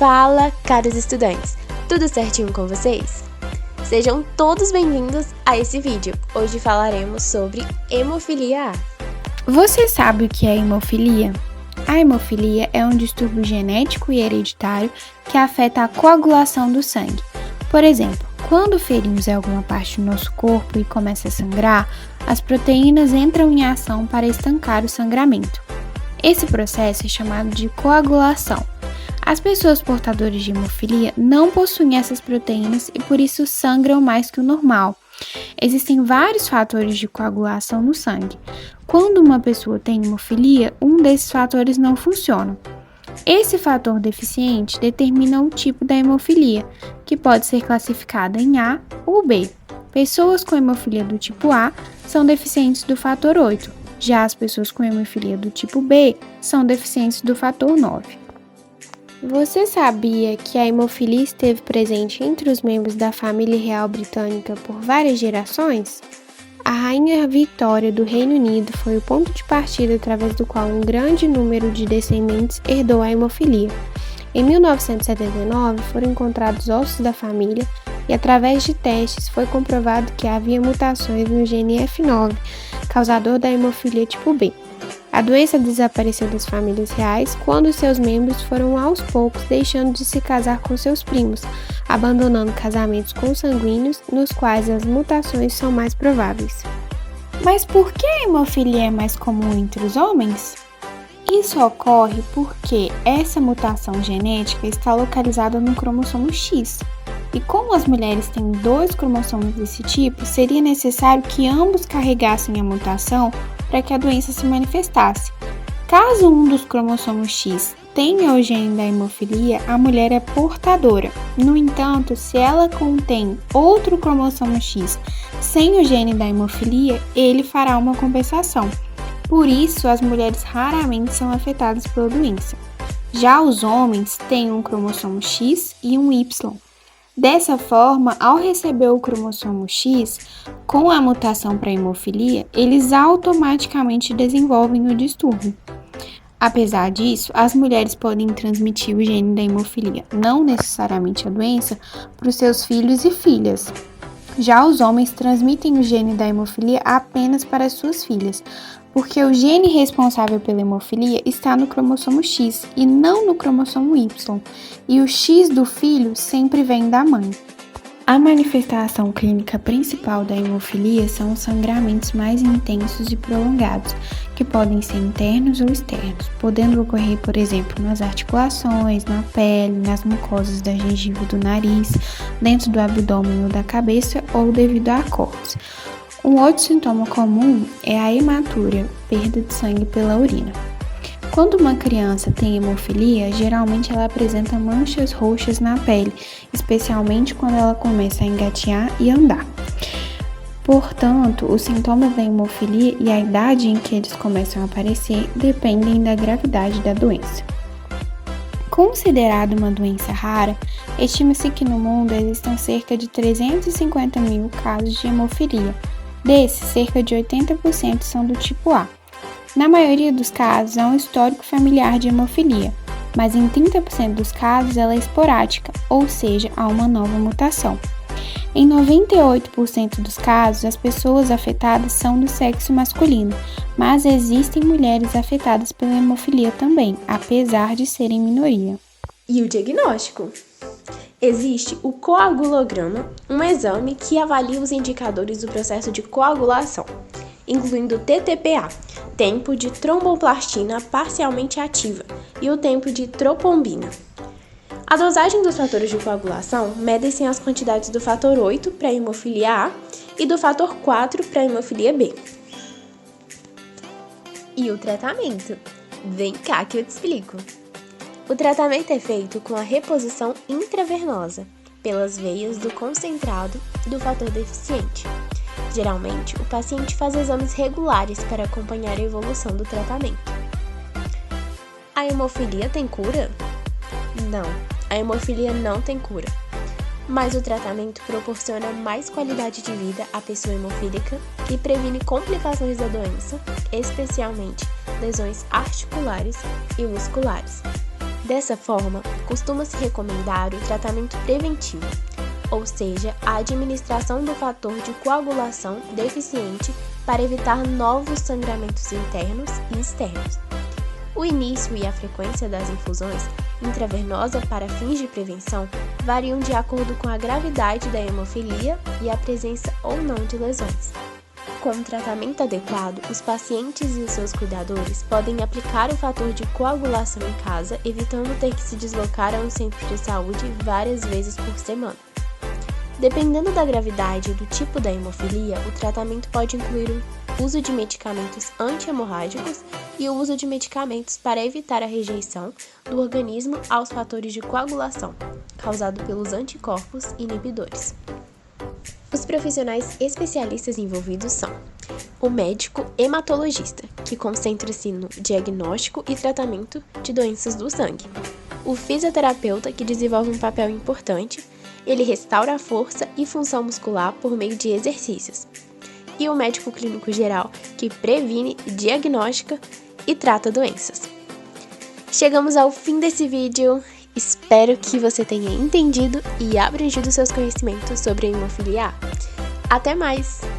Fala, caros estudantes! Tudo certinho com vocês? Sejam todos bem-vindos a esse vídeo. Hoje falaremos sobre hemofilia A. Você sabe o que é hemofilia? A hemofilia é um distúrbio genético e hereditário que afeta a coagulação do sangue. Por exemplo, quando ferimos alguma parte do nosso corpo e começa a sangrar, as proteínas entram em ação para estancar o sangramento. Esse processo é chamado de coagulação. As pessoas portadoras de hemofilia não possuem essas proteínas e por isso sangram mais que o normal. Existem vários fatores de coagulação no sangue. Quando uma pessoa tem hemofilia, um desses fatores não funciona. Esse fator deficiente determina o tipo da hemofilia, que pode ser classificada em A ou B. Pessoas com hemofilia do tipo A são deficientes do fator 8, já as pessoas com hemofilia do tipo B são deficientes do fator 9. Você sabia que a hemofilia esteve presente entre os membros da família real britânica por várias gerações? A Rainha Vitória do Reino Unido foi o ponto de partida através do qual um grande número de descendentes herdou a hemofilia. Em 1979, foram encontrados ossos da família e, através de testes, foi comprovado que havia mutações no gene F9, causador da hemofilia tipo B. A doença desapareceu das famílias reais quando seus membros foram aos poucos deixando de se casar com seus primos, abandonando casamentos consanguíneos nos quais as mutações são mais prováveis. Mas por que a hemofilia é mais comum entre os homens? Isso ocorre porque essa mutação genética está localizada no cromossomo X. E como as mulheres têm 2 cromossomos desse tipo, seria necessário que ambos carregassem a mutação para que a doença se manifestasse. Caso um dos cromossomos X tenha o gene da hemofilia, a mulher é portadora. No entanto, se ela contém outro cromossomo X sem o gene da hemofilia, ele fará uma compensação. Por isso, as mulheres raramente são afetadas pela doença. Já os homens têm um cromossomo X e um Y. Dessa forma, ao receber o cromossomo X, com a mutação para hemofilia, eles automaticamente desenvolvem o distúrbio. Apesar disso, as mulheres podem transmitir o gene da hemofilia, não necessariamente a doença, para os seus filhos e filhas. Já os homens transmitem o gene da hemofilia apenas para as suas filhas, porque o gene responsável pela hemofilia está no cromossomo X e não no cromossomo Y, e o X do filho sempre vem da mãe. A manifestação clínica principal da hemofilia são os sangramentos mais intensos e prolongados, que podem ser internos ou externos, podendo ocorrer, por exemplo, nas articulações, na pele, nas mucosas da gengiva do nariz, dentro do abdômen ou da cabeça ou devido à córtese. Um outro sintoma comum é a hematúria, perda de sangue pela urina. Quando uma criança tem hemofilia, geralmente ela apresenta manchas roxas na pele, especialmente quando ela começa a engatear e andar. Portanto, os sintomas da hemofilia e a idade em que eles começam a aparecer dependem da gravidade da doença. Considerada uma doença rara, estima-se que no mundo existam cerca de 350 mil casos de hemofilia. Desses, cerca de 80% são do tipo A. Na maioria dos casos, há um histórico familiar de hemofilia, mas em 30% dos casos ela é esporádica, ou seja, há uma nova mutação. Em 98% dos casos, as pessoas afetadas são do sexo masculino, mas existem mulheres afetadas pela hemofilia também, apesar de serem minoria. E o diagnóstico? Existe o coagulograma, um exame que avalia os indicadores do processo de coagulação, incluindo o TTPA, tempo de tromboplastina parcialmente ativa, e o tempo de tropombina. A dosagem dos fatores de coagulação medem as quantidades do fator 8 para a hemofilia A e do fator 4 para a hemofilia B. E o tratamento? Vem cá que eu te explico. O tratamento é feito com a reposição intravenosa pelas veias do concentrado do fator deficiente. Geralmente, o paciente faz exames regulares para acompanhar a evolução do tratamento. A hemofilia tem cura? Não, a hemofilia não tem cura. Mas o tratamento proporciona mais qualidade de vida à pessoa hemofílica e previne complicações da doença, especialmente lesões articulares e musculares. Dessa forma, costuma-se recomendar o tratamento preventivo, ou seja, a administração do fator de coagulação deficiente para evitar novos sangramentos internos e externos. O início e a frequência das infusões intravenosa para fins de prevenção variam de acordo com a gravidade da hemofilia e a presença ou não de lesões. Com o tratamento adequado, os pacientes e os seus cuidadores podem aplicar o fator de coagulação em casa, evitando ter que se deslocar a um centro de saúde várias vezes por semana. Dependendo da gravidade e do tipo da hemofilia, o tratamento pode incluir o uso de medicamentos anti-hemorrágicos e o uso de medicamentos para evitar a rejeição do organismo aos fatores de coagulação, causado pelos anticorpos inibidores. Os profissionais especialistas envolvidos são o médico hematologista, que concentra-se no diagnóstico e tratamento de doenças do sangue, o fisioterapeuta, que desenvolve um papel importante. Ele restaura a força e função muscular por meio de exercícios. E o médico clínico geral, que previne, diagnostica e trata doenças. Chegamos ao fim desse vídeo. Espero que você tenha entendido e abrangido seus conhecimentos sobre a hemofilia A. Até mais!